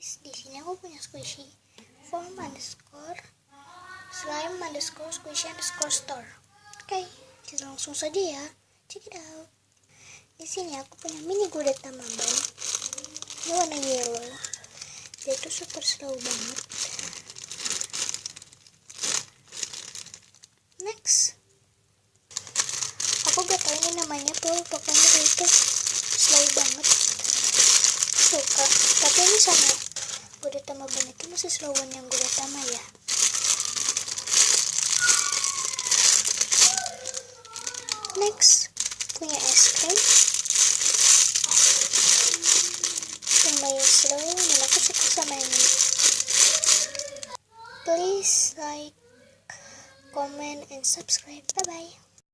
guys, di sini aku punya squishy form underscore slime underscore squishy underscore store. Oke, kita langsung saja ya. Check it out. Di sini aku punya mini Gudetama Mamba. Ini warna yellow. Dia tuh super slow banget. Next, aku gak tau ini namanya tuh, pokoknya itu slow banget. Suka, tapi ini sama Gudetama Ban itu masih slowan yang Gudetama ya. Next, punya es krim lumayan slow dan aku suka sama ini. Please like, comment, and subscribe. Bye bye.